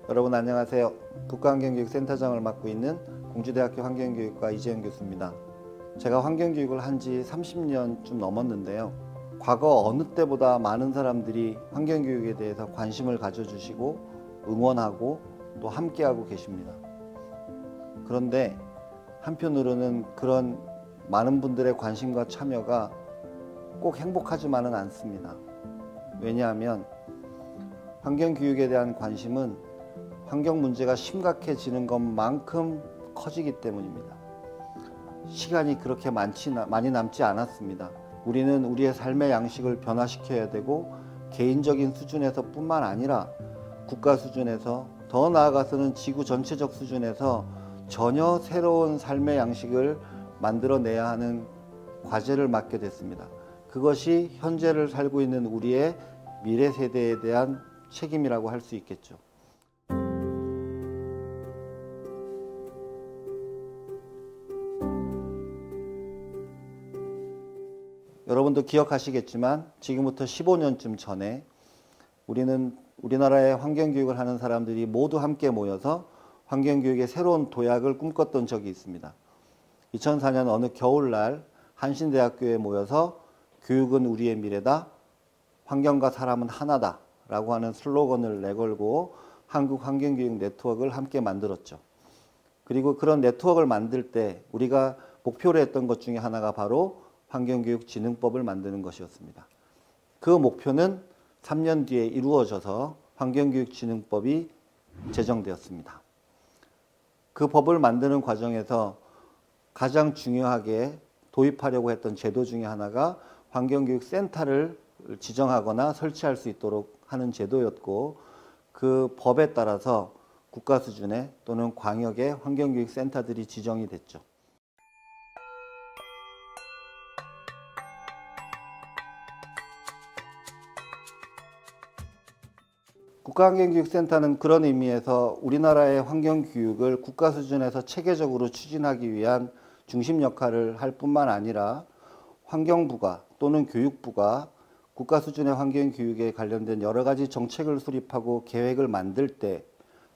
여러분 안녕하세요. 국가환경교육센터장을 맡고 있는 공주대학교 환경교육과 이재현 교수입니다. 제가 환경교육을 한 지 30년쯤 넘었는데요. 과거 어느 때보다 많은 사람들이 환경교육에 대해서 관심을 가져주시고 응원하고 또 함께하고 계십니다. 그런데 한편으로는 그런 많은 분들의 관심과 참여가 꼭 행복하지만은 않습니다. 왜냐하면 환경교육에 대한 관심은 환경 문제가 심각해지는 것만큼 커지기 때문입니다. 시간이 그렇게 많이 남지 않았습니다. 우리는 우리의 삶의 양식을 변화시켜야 되고 개인적인 수준에서 뿐만 아니라 국가 수준에서 더 나아가서는 지구 전체적 수준에서 전혀 새로운 삶의 양식을 만들어내야 하는 과제를 맡게 됐습니다. 그것이 현재를 살고 있는 우리의 미래 세대에 대한 책임이라고 할 수 있겠죠. 여러분도 기억하시겠지만 지금부터 15년쯤 전에 우리나라의 환경교육을 하는 사람들이 모두 함께 모여서 환경교육의 새로운 도약을 꿈꿨던 적이 있습니다. 2004년 어느 겨울날 한신대학교에 모여서 교육은 우리의 미래다, 환경과 사람은 하나다 라고 하는 슬로건을 내걸고 한국환경교육 네트워크를 함께 만들었죠. 그리고 그런 네트워크를 만들 때 우리가 목표로 했던 것 중에 하나가 바로 환경교육진흥법을 만드는 것이었습니다. 그 목표는 3년 뒤에 이루어져서 환경교육진흥법이 제정되었습니다. 그 법을 만드는 과정에서 가장 중요하게 도입하려고 했던 제도 중에 하나가 환경교육센터를 지정하거나 설치할 수 있도록 하는 제도였고, 그 법에 따라서 국가 수준의 또는 광역의 환경교육센터들이 지정이 됐죠. 국가환경교육센터는 그런 의미에서 우리나라의 환경교육을 국가 수준에서 체계적으로 추진하기 위한 중심 역할을 할 뿐만 아니라 환경부가 또는 교육부가 국가 수준의 환경교육에 관련된 여러 가지 정책을 수립하고 계획을 만들 때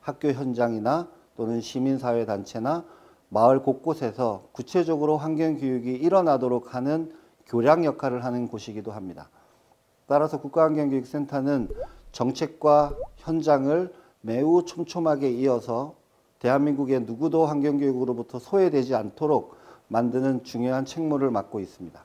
학교 현장이나 또는 시민사회단체나 마을 곳곳에서 구체적으로 환경교육이 일어나도록 하는 교량 역할을 하는 곳이기도 합니다. 따라서 국가환경교육센터는 정책과 현장을 매우 촘촘하게 이어서 대한민국의 누구도 환경교육으로부터 소외되지 않도록 만드는 중요한 책무를 맡고 있습니다.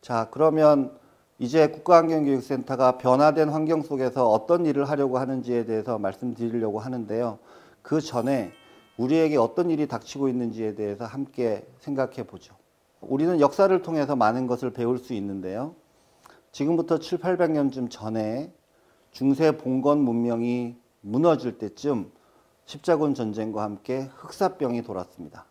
자, 그러면 이제 국가환경교육센터가 변화된 환경 속에서 어떤 일을 하려고 하는지에 대해서 말씀드리려고 하는데요. 그 전에 우리에게 어떤 일이 닥치고 있는지에 대해서 함께 생각해 보죠. 우리는 역사를 통해서 많은 것을 배울 수 있는데요. 지금부터 700~800년쯤 전에 중세 봉건 문명이 무너질 때쯤 십자군 전쟁과 함께 흑사병이 돌았습니다.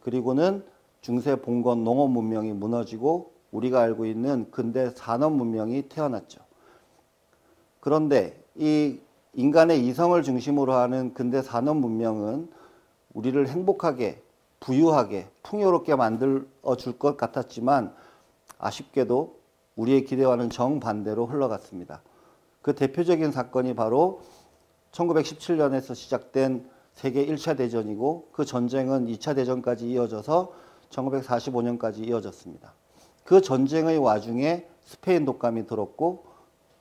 그리고는 중세 봉건 농업 문명이 무너지고 우리가 알고 있는 근대 산업 문명이 태어났죠. 그런데 이 인간의 이성을 중심으로 하는 근대 산업 문명은 우리를 행복하게, 부유하게, 풍요롭게 만들어 줄 것 같았지만 아쉽게도 우리의 기대와는 정반대로 흘러갔습니다. 그 대표적인 사건이 바로 1917년에서 시작된 세계 1차 대전이고, 그 전쟁은 2차 대전까지 이어져서 1945년까지 이어졌습니다. 그 전쟁의 와중에 스페인 독감이 들었고,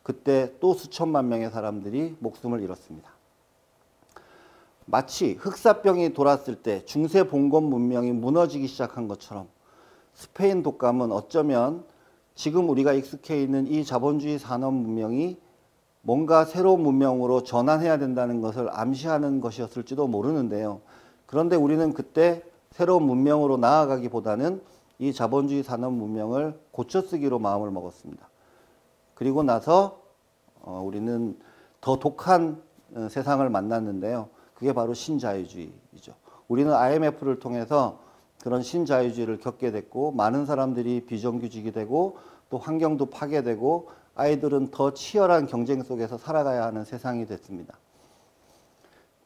그때 또 수천만 명의 사람들이 목숨을 잃었습니다. 마치 흑사병이 돌았을 때 중세 봉건 문명이 무너지기 시작한 것처럼 스페인 독감은 어쩌면 지금 우리가 익숙해 있는 이 자본주의 산업 문명이 뭔가 새로운 문명으로 전환해야 된다는 것을 암시하는 것이었을지도 모르는데요. 그런데 우리는 그때 새로운 문명으로 나아가기보다는 이 자본주의 산업 문명을 고쳐쓰기로 마음을 먹었습니다. 그리고 나서 우리는 더 독한 세상을 만났는데요. 그게 바로 신자유주의이죠. 우리는 IMF를 통해서 그런 신자유주의를 겪게 됐고, 많은 사람들이 비정규직이 되고 또 환경도 파괴되고 아이들은 더 치열한 경쟁 속에서 살아가야 하는 세상이 됐습니다.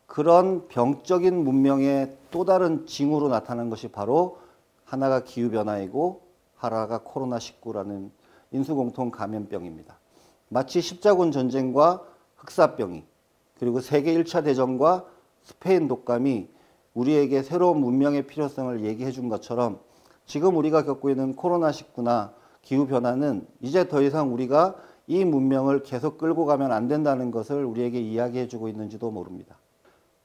그런 병적인 문명의 또 다른 징후로 나타난 것이 바로 하나가 기후변화이고 하나가 코로나19라는 인수공통 감염병입니다. 마치 십자군 전쟁과 흑사병이 그리고 세계 1차 대전과 스페인 독감이 우리에게 새로운 문명의 필요성을 얘기해 준 것처럼 지금 우리가 겪고 있는 코로나19나 기후변화는 이제 더 이상 우리가 이 문명을 계속 끌고 가면 안 된다는 것을 우리에게 이야기해 주고 있는지도 모릅니다.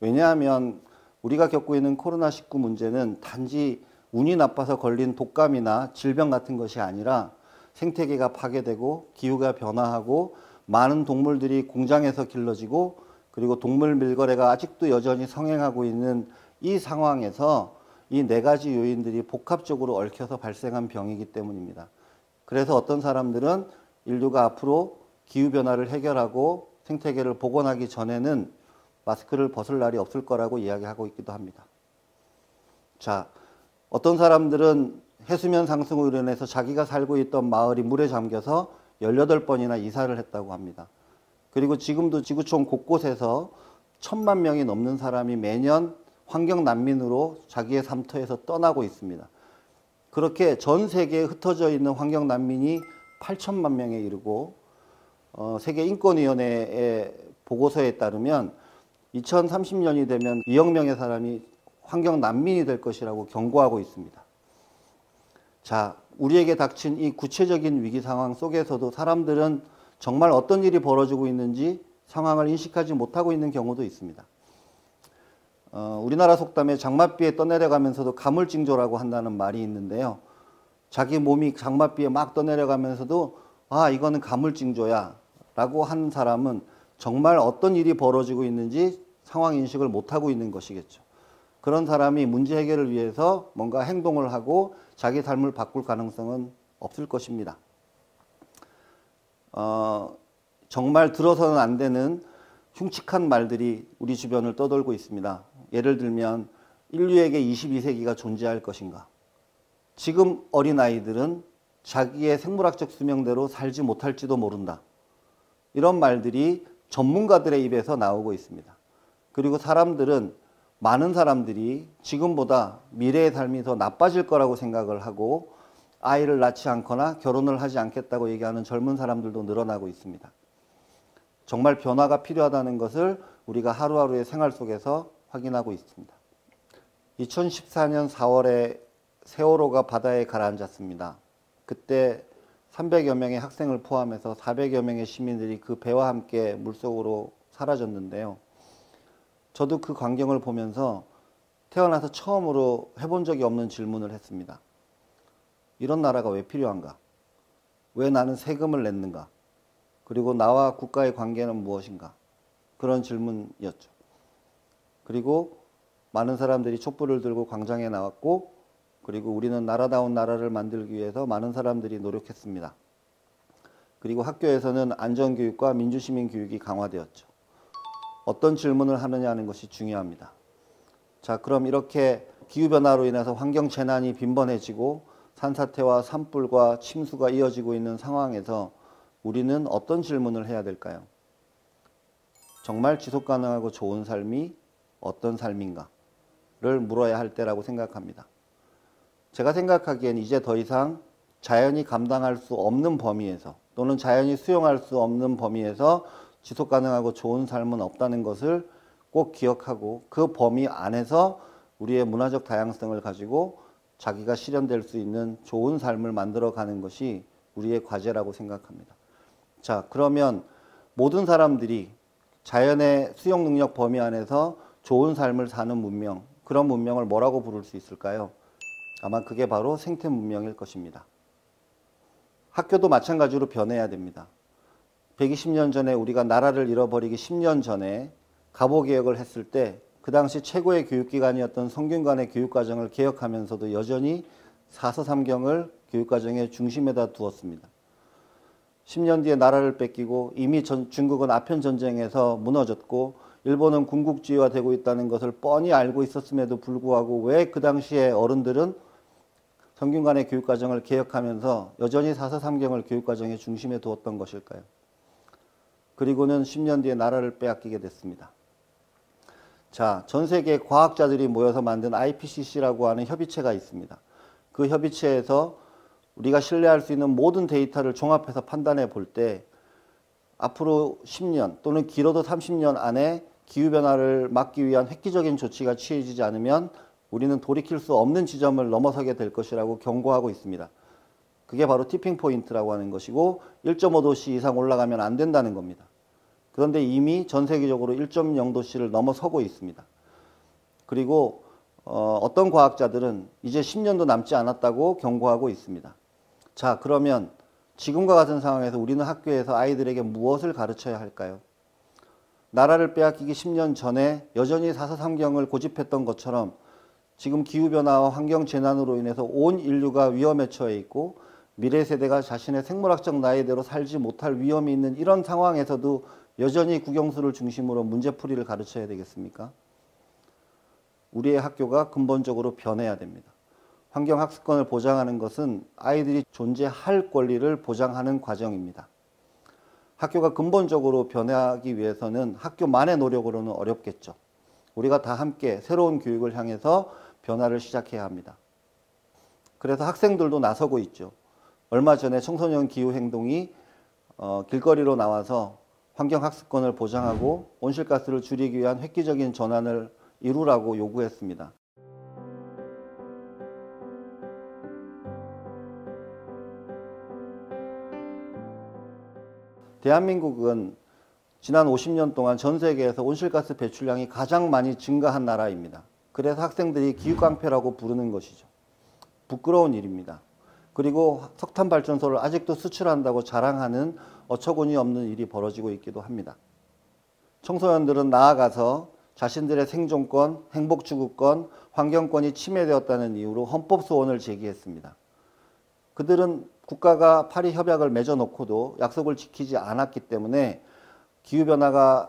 왜냐하면 우리가 겪고 있는 코로나19 문제는 단지 운이 나빠서 걸린 독감이나 질병 같은 것이 아니라 생태계가 파괴되고 기후가 변화하고 많은 동물들이 공장에서 길러지고 그리고 동물 밀거래가 아직도 여전히 성행하고 있는 이 상황에서 이 네 가지 요인들이 복합적으로 얽혀서 발생한 병이기 때문입니다. 그래서 어떤 사람들은 인류가 앞으로 기후변화를 해결하고 생태계를 복원하기 전에는 마스크를 벗을 날이 없을 거라고 이야기하고 있기도 합니다. 자, 어떤 사람들은 해수면 상승으로 인해서 자기가 살고 있던 마을이 물에 잠겨서 18번이나 이사를 했다고 합니다. 그리고 지금도 지구촌 곳곳에서 1000만 명이 넘는 사람이 매년 환경 난민으로 자기의 삶터에서 떠나고 있습니다. 그렇게 전 세계에 흩어져 있는 환경 난민이 8천만 명에 이르고 세계인권위원회의 보고서에 따르면 2030년이 되면 2억 명의 사람이 환경 난민이 될 것이라고 경고하고 있습니다. 자, 우리에게 닥친 이 구체적인 위기 상황 속에서도 사람들은 정말 어떤 일이 벌어지고 있는지 상황을 인식하지 못하고 있는 경우도 있습니다. 우리나라 속담에 장맛비에 떠내려가면서도 가물징조라고 한다는 말이 있는데요. 자기 몸이 장맛비에 막 떠내려가면서도 아, 이거는 가물징조야 라고 하는 사람은 정말 어떤 일이 벌어지고 있는지 상황 인식을 못하고 있는 것이겠죠. 그런 사람이 문제 해결을 위해서 뭔가 행동을 하고 자기 삶을 바꿀 가능성은 없을 것입니다. 정말 들어서는 안 되는 흉측한 말들이 우리 주변을 떠돌고 있습니다. 예를 들면 인류에게 22세기가 존재할 것인가? 지금 어린아이들은 자기의 생물학적 수명대로 살지 못할지도 모른다. 이런 말들이 전문가들의 입에서 나오고 있습니다. 그리고 많은 사람들이 지금보다 미래의 삶이 더 나빠질 거라고 생각을 하고 아이를 낳지 않거나 결혼을 하지 않겠다고 얘기하는 젊은 사람들도 늘어나고 있습니다. 정말 변화가 필요하다는 것을 우리가 하루하루의 생활 속에서 확인하고 있습니다. 2014년 4월에 세월호가 바다에 가라앉았습니다. 그때 300여 명의 학생을 포함해서 400여 명의 시민들이 그 배와 함께 물속으로 사라졌는데요. 저도 그 광경을 보면서 태어나서 처음으로 해본 적이 없는 질문을 했습니다. 이런 나라가 왜 필요한가? 왜 나는 세금을 냈는가? 그리고 나와 국가의 관계는 무엇인가? 그런 질문이었죠. 그리고 많은 사람들이 촛불을 들고 광장에 나왔고, 그리고 우리는 나라다운 나라를 만들기 위해서 많은 사람들이 노력했습니다. 그리고 학교에서는 안전교육과 민주시민 교육이 강화되었죠. 어떤 질문을 하느냐는 것이 중요합니다. 자, 그럼 이렇게 기후변화로 인해서 환경재난이 빈번해지고 산사태와 산불과 침수가 이어지고 있는 상황에서 우리는 어떤 질문을 해야 될까요? 정말 지속가능하고 좋은 삶이 어떤 삶인가를 물어야 할 때라고 생각합니다. 제가 생각하기엔 이제 더 이상 자연이 감당할 수 없는 범위에서 또는 자연이 수용할 수 없는 범위에서 지속가능하고 좋은 삶은 없다는 것을 꼭 기억하고 그 범위 안에서 우리의 문화적 다양성을 가지고 자기가 실현될 수 있는 좋은 삶을 만들어가는 것이 우리의 과제라고 생각합니다. 자, 그러면 모든 사람들이 자연의 수용 능력 범위 안에서 좋은 삶을 사는 문명, 그런 문명을 뭐라고 부를 수 있을까요? 아마 그게 바로 생태 문명일 것입니다. 학교도 마찬가지로 변해야 됩니다. 120년 전에 우리가 나라를 잃어버리기 10년 전에 가보개혁을 했을 때 그 당시 최고의 교육기관이었던 성균관의 교육과정을 개혁하면서도 여전히 사서삼경을 교육과정의 중심에다 두었습니다. 10년 뒤에 나라를 뺏기고 이미 중국은 아편전쟁에서 무너졌고 일본은 군국주의화되고 있다는 것을 뻔히 알고 있었음에도 불구하고 왜 그 당시에 어른들은 성균 간의 교육과정을 개혁하면서 여전히 4사 3경을 교육과정의 중심에 두었던 것일까요? 그리고는 10년 뒤에 나라를 빼앗기게 됐습니다. 자, 전 세계 과학자들이 모여서 만든 IPCC라고 하는 협의체가 있습니다. 그 협의체에서 우리가 신뢰할 수 있는 모든 데이터를 종합해서 판단해 볼 때 앞으로 10년 또는 길어도 30년 안에 기후변화를 막기 위한 획기적인 조치가 취해지지 않으면 우리는 돌이킬 수 없는 지점을 넘어서게 될 것이라고 경고하고 있습니다. 그게 바로 티핑 포인트라고 하는 것이고 1.5도씨 이상 올라가면 안 된다는 겁니다. 그런데 이미 전 세계적으로 1.0도씨를 넘어서고 있습니다. 그리고 어떤 과학자들은 이제 10년도 남지 않았다고 경고하고 있습니다. 자, 그러면 지금과 같은 상황에서 우리는 학교에서 아이들에게 무엇을 가르쳐야 할까요? 나라를 빼앗기기 10년 전에 여전히 4사 3경을 고집했던 것처럼 지금 기후변화와 환경재난으로 인해서 온 인류가 위험에 처해 있고 미래 세대가 자신의 생물학적 나이대로 살지 못할 위험이 있는 이런 상황에서도 여전히 국영수를 중심으로 문제풀이를 가르쳐야 되겠습니까? 우리의 학교가 근본적으로 변해야 됩니다. 환경학습권을 보장하는 것은 아이들이 존재할 권리를 보장하는 과정입니다. 학교가 근본적으로 변화하기 위해서는 학교만의 노력으로는 어렵겠죠. 우리가 다 함께 새로운 교육을 향해서 변화를 시작해야 합니다. 그래서 학생들도 나서고 있죠. 얼마 전에 청소년 기후행동이 길거리로 나와서 환경학습권을 보장하고 온실가스를 줄이기 위한 획기적인 전환을 이루라고 요구했습니다. 대한민국은 지난 50년 동안 전 세계에서 온실가스 배출량이 가장 많이 증가한 나라입니다. 그래서 학생들이 기후깡패라고 부르는 것이죠. 부끄러운 일입니다. 그리고 석탄발전소를 아직도 수출한다고 자랑하는 어처구니 없는 일이 벌어지고 있기도 합니다. 청소년들은 나아가서 자신들의 생존권, 행복추구권, 환경권이 침해되었다는 이유로 헌법소원을 제기했습니다. 그들은 국가가 파리 협약을 맺어놓고도 약속을 지키지 않았기 때문에 기후변화가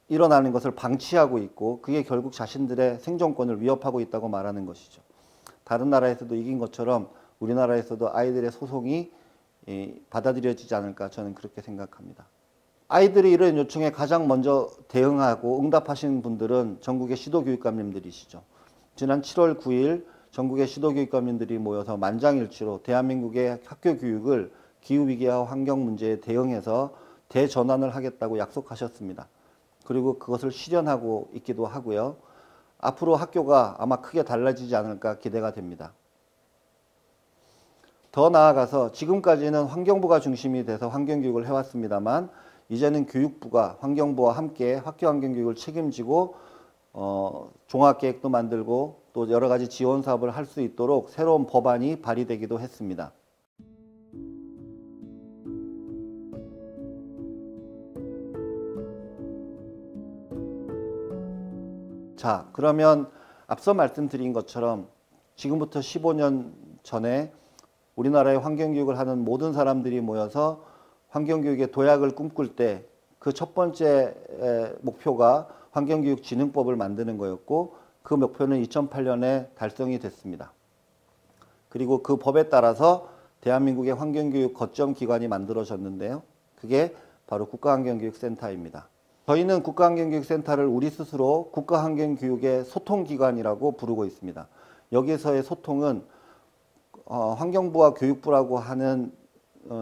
일어나는 것을 방치하고 있고 그게 결국 자신들의 생존권을 위협하고 있다고 말하는 것이죠. 다른 나라에서도 이긴 것처럼 우리나라에서도 아이들의 소송이 받아들여지지 않을까 저는 그렇게 생각합니다. 아이들이 이런 요청에 가장 먼저 대응하고 응답하신 분들은 전국의 시도교육감님들이시죠. 지난 7월 9일 전국의 시도교육감님들이 모여서 만장일치로 대한민국의 학교 교육을 기후위기와 환경 문제에 대응해서 대전환을 하겠다고 약속하셨습니다. 그리고 그것을 실현하고 있기도 하고요. 앞으로 학교가 아마 크게 달라지지 않을까 기대가 됩니다. 더 나아가서 지금까지는 환경부가 중심이 돼서 환경교육을 해왔습니다만 이제는 교육부가 환경부와 함께 학교 환경교육을 책임지고 종합계획도 만들고 또 여러 가지 지원 사업을 할 수 있도록 새로운 법안이 발의되기도 했습니다. 자, 그러면 앞서 말씀드린 것처럼 지금부터 15년 전에 우리나라의 환경교육을 하는 모든 사람들이 모여서 환경교육의 도약을 꿈꿀 때 그 첫 번째 목표가 환경교육진흥법을 만드는 거였고 그 목표는 2008년에 달성이 됐습니다. 그리고 그 법에 따라서 대한민국의 환경교육 거점기관이 만들어졌는데요. 그게 바로 국가환경교육센터입니다. 저희는 국가환경교육센터를 우리 스스로 국가환경교육의 소통기관이라고 부르고 있습니다. 여기서의 소통은 환경부와 교육부라고 하는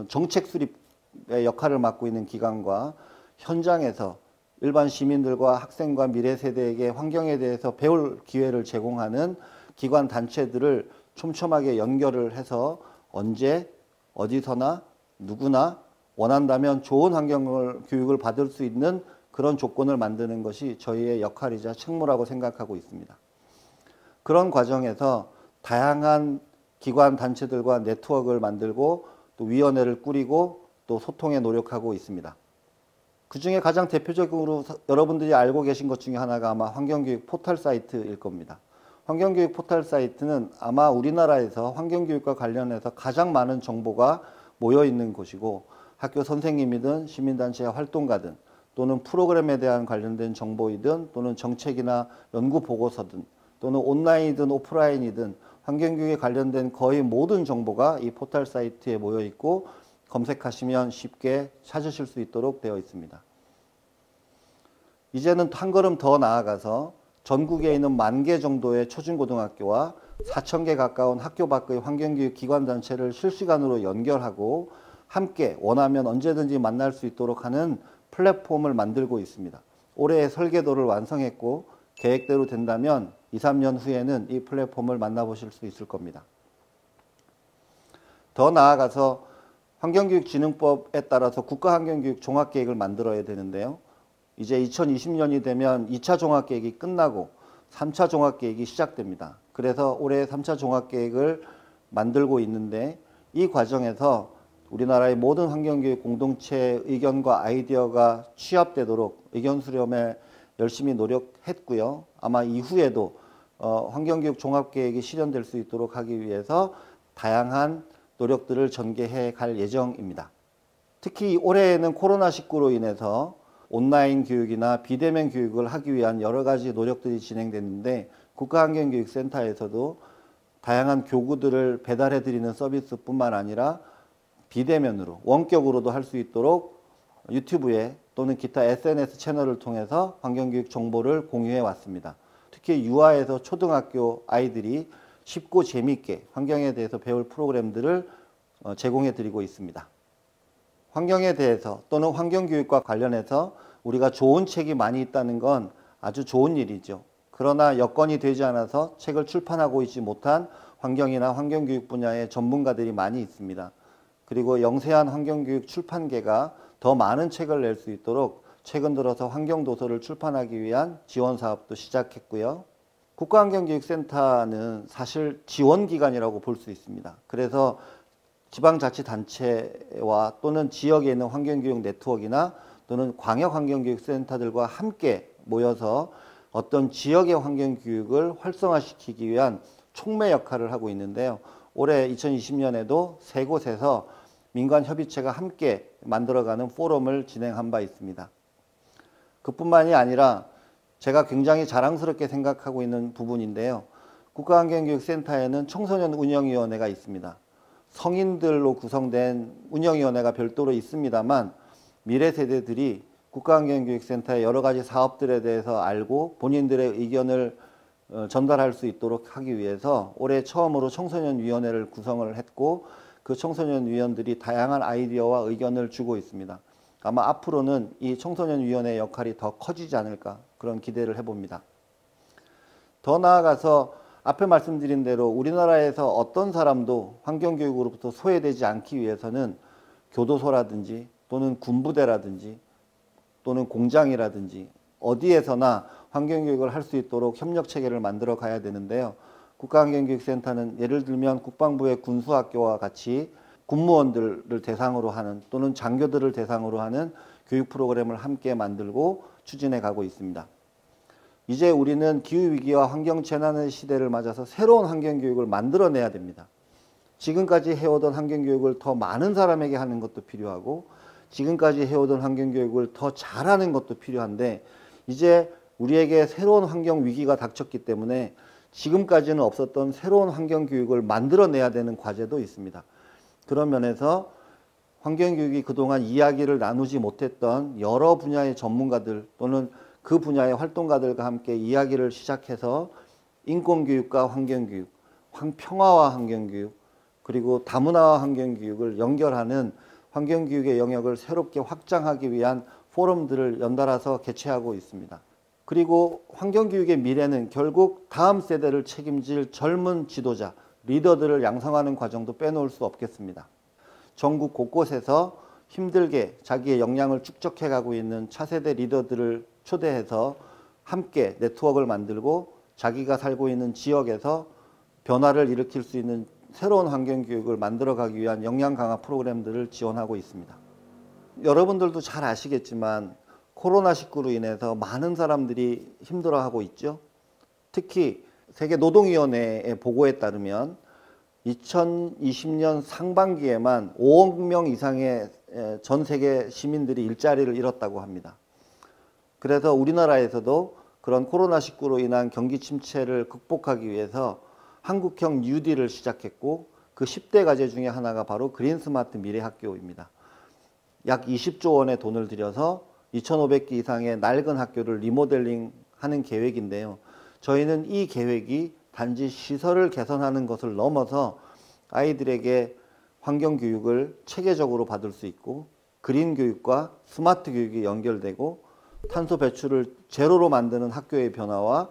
정책 수립의 역할을 맡고 있는 기관과 현장에서 일반 시민들과 학생과 미래 세대에게 환경에 대해서 배울 기회를 제공하는 기관 단체들을 촘촘하게 연결을 해서 언제 어디서나 누구나 원한다면 좋은 교육을 받을 수 있는 그런 조건을 만드는 것이 저희의 역할이자 책무라고 생각하고 있습니다. 그런 과정에서 다양한 기관 단체들과 네트워크를 만들고 또 위원회를 꾸리고 또 소통에 노력하고 있습니다. 그 중에 가장 대표적으로 여러분들이 알고 계신 것 중에 하나가 아마 환경교육 포털 사이트일 겁니다. 환경교육 포털 사이트는 아마 우리나라에서 환경교육과 관련해서 가장 많은 정보가 모여있는 곳이고 학교 선생님이든 시민단체 활동가든 또는 프로그램에 대한 관련된 정보이든 또는 정책이나 연구 보고서든 또는 온라인이든 오프라인이든 환경교육에 관련된 거의 모든 정보가 이 포털 사이트에 모여 있고 검색하시면 쉽게 찾으실 수 있도록 되어 있습니다. 이제는 한 걸음 더 나아가서 전국에 있는 10,000개 정도의 초중고등학교와 4,000개 가까운 학교 밖의 환경교육 기관단체를 실시간으로 연결하고 함께 원하면 언제든지 만날 수 있도록 하는 플랫폼을 만들고 있습니다. 올해 설계도를 완성했고 계획대로 된다면 2, 3년 후에는 이 플랫폼을 만나보실 수 있을 겁니다. 더 나아가서 환경교육진흥법에 따라서 국가환경교육 종합계획을 만들어야 되는데요. 이제 2020년이 되면 2차 종합계획이 끝나고 3차 종합계획이 시작됩니다. 그래서 올해 3차 종합계획을 만들고 있는데 이 과정에서 우리나라의 모든 환경교육 공동체의 의견과 아이디어가 취합되도록 의견 수렴에 열심히 노력했고요. 아마 이후에도 환경교육 종합계획이 실현될 수 있도록 하기 위해서 다양한 노력들을 전개해 갈 예정입니다. 특히 올해에는 코로나19로 인해서 온라인 교육이나 비대면 교육을 하기 위한 여러 가지 노력들이 진행됐는데 국가환경교육센터에서도 다양한 교구들을 배달해 드리는 서비스뿐만 아니라 비대면으로 원격으로도 할 수 있도록 유튜브에 또는 기타 SNS 채널을 통해서 환경교육 정보를 공유해 왔습니다. 특히 유아에서 초등학교 아이들이 쉽고 재미있게 환경에 대해서 배울 프로그램들을 제공해 드리고 있습니다. 환경에 대해서 또는 환경교육과 관련해서 우리가 좋은 책이 많이 있다는 건 아주 좋은 일이죠. 그러나 여건이 되지 않아서 책을 출판하고 있지 못한 환경이나 환경교육 분야의 전문가들이 많이 있습니다. 그리고 영세한 환경교육 출판계가 더 많은 책을 낼 수 있도록 최근 들어서 환경도서를 출판하기 위한 지원 사업도 시작했고요. 국가환경교육센터는 사실 지원기관이라고 볼 수 있습니다. 그래서 지방자치단체와 또는 지역에 있는 환경교육 네트워크나 또는 광역환경교육센터들과 함께 모여서 어떤 지역의 환경교육을 활성화시키기 위한 촉매 역할을 하고 있는데요. 올해 2020년에도 세 곳에서 민간협의체가 함께 만들어가는 포럼을 진행한 바 있습니다. 그뿐만이 아니라 제가 굉장히 자랑스럽게 생각하고 있는 부분인데요. 국가환경교육센터에는 청소년 운영위원회가 있습니다. 성인들로 구성된 운영위원회가 별도로 있습니다만 미래 세대들이 국가환경교육센터의 여러 가지 사업들에 대해서 알고 본인들의 의견을 전달할 수 있도록 하기 위해서 올해 처음으로 청소년위원회를 구성을 했고 그 청소년위원들이 다양한 아이디어와 의견을 주고 있습니다. 아마 앞으로는 이 청소년위원회의 역할이 더 커지지 않을까 그런 기대를 해봅니다. 더 나아가서 앞에 말씀드린 대로 우리나라에서 어떤 사람도 환경교육으로부터 소외되지 않기 위해서는 교도소라든지 또는 군부대라든지 또는 공장이라든지 어디에서나 환경교육을 할 수 있도록 협력체계를 만들어 가야 되는데요. 국가환경교육센터는 예를 들면 국방부의 군수학교와 같이 군무원들을 대상으로 하는 또는 장교들을 대상으로 하는 교육 프로그램을 함께 만들고 추진해 가고 있습니다. 이제 우리는 기후위기와 환경재난의 시대를 맞아서 새로운 환경교육을 만들어내야 됩니다. 지금까지 해오던 환경교육을 더 많은 사람에게 하는 것도 필요하고 지금까지 해오던 환경교육을 더 잘하는 것도 필요한데 이제 우리에게 새로운 환경위기가 닥쳤기 때문에 지금까지는 없었던 새로운 환경교육을 만들어내야 되는 과제도 있습니다. 그런 면에서 환경교육이 그동안 이야기를 나누지 못했던 여러 분야의 전문가들 또는 그 분야의 활동가들과 함께 이야기를 시작해서 인권교육과 환경교육, 평화와 환경교육, 그리고 다문화와 환경교육을 연결하는 환경교육의 영역을 새롭게 확장하기 위한 포럼들을 연달아서 개최하고 있습니다. 그리고 환경교육의 미래는 결국 다음 세대를 책임질 젊은 지도자, 리더들을 양성하는 과정도 빼놓을 수 없겠습니다. 전국 곳곳에서 힘들게 자기의 역량을 축적해 가고 있는 차세대 리더들을 초대해서 함께 네트워크를 만들고 자기가 살고 있는 지역에서 변화를 일으킬 수 있는 새로운 환경교육을 만들어가기 위한 역량 강화 프로그램들을 지원하고 있습니다. 여러분들도 잘 아시겠지만 코로나19로 인해서 많은 사람들이 힘들어하고 있죠. 특히 세계노동위원회의 보고에 따르면 2020년 상반기에만 5억 명 이상의 전 세계 시민들이 일자리를 잃었다고 합니다. 그래서 우리나라에서도 그런 코로나19로 인한 경기 침체를 극복하기 위해서 한국형 뉴딜을 시작했고 그 10대 과제 중에 하나가 바로 그린 스마트 미래 학교입니다. 약 20조 원의 돈을 들여서 2,500개 이상의 낡은 학교를 리모델링 하는 계획인데요. 저희는 이 계획이 단지 시설을 개선하는 것을 넘어서 아이들에게 환경교육을 체계적으로 받을 수 있고 그린 교육과 스마트 교육이 연결되고 탄소 배출을 제로로 만드는 학교의 변화와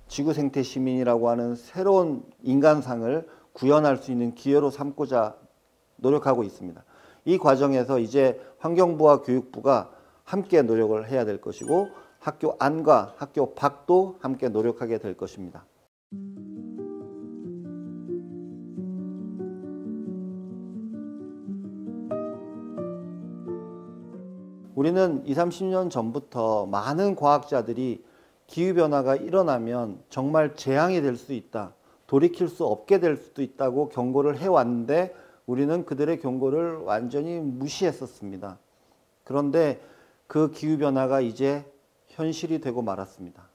지구생태 시민이라고 하는 새로운 인간상을 구현할 수 있는 기회로 삼고자 노력하고 있습니다. 이 과정에서 이제 환경부와 교육부가 함께 노력을 해야 될 것이고 학교 안과 학교 밖도 함께 노력하게 될 것입니다. 우리는 20, 30년 전부터 많은 과학자들이 기후변화가 일어나면 정말 재앙이 될 수 있다, 돌이킬 수 없게 될 수도 있다고 경고를 해왔는데 우리는 그들의 경고를 완전히 무시했었습니다. 그런데 그 기후변화가 이제 현실이 되고 말았습니다.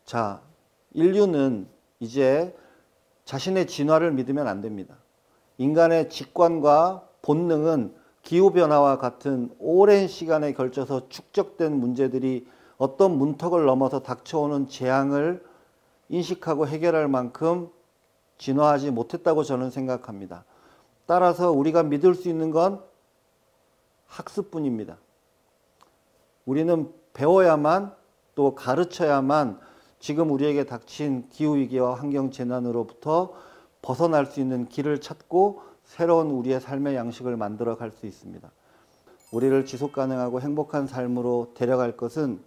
자, 인류는 이제 자신의 진화를 믿으면 안 됩니다. 인간의 직관과 본능은 기후변화와 같은 오랜 시간에 걸쳐서 축적된 문제들이 어떤 문턱을 넘어서 닥쳐오는 재앙을 인식하고 해결할 만큼 진화하지 못했다고 저는 생각합니다. 따라서 우리가 믿을 수 있는 건 학습뿐입니다. 우리는 배워야만 또 가르쳐야만 지금 우리에게 닥친 기후위기와 환경재난으로부터 벗어날 수 있는 길을 찾고 새로운 우리의 삶의 양식을 만들어 갈 수 있습니다. 우리를 지속가능하고 행복한 삶으로 데려갈 것은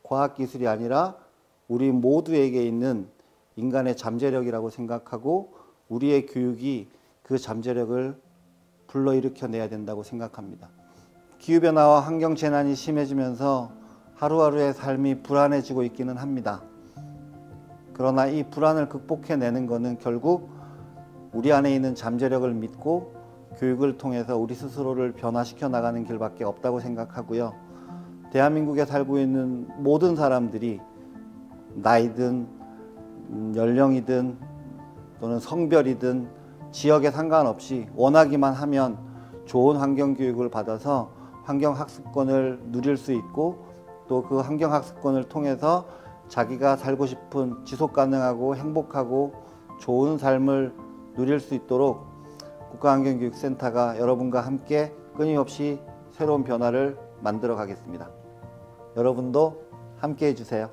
과학기술이 아니라 우리 모두에게 있는 인간의 잠재력이라고 생각하고 우리의 교육이 그 잠재력을 불러일으켜내야 된다고 생각합니다. 기후변화와 환경재난이 심해지면서 하루하루의 삶이 불안해지고 있기는 합니다. 그러나 이 불안을 극복해내는 것은 결국 우리 안에 있는 잠재력을 믿고 교육을 통해서 우리 스스로를 변화시켜 나가는 길밖에 없다고 생각하고요. 대한민국에 살고 있는 모든 사람들이 나이든 연령이든 또는 성별이든 지역에 상관없이 원하기만 하면 좋은 환경교육을 받아서 환경학습권을 누릴 수 있고 또 그 환경학습권을 통해서 자기가 살고 싶은 지속가능하고 행복하고 좋은 삶을 누릴 수 있도록 국가환경교육센터가 여러분과 함께 끊임없이 새로운 변화를 만들어 가겠습니다. 여러분도 함께 해주세요.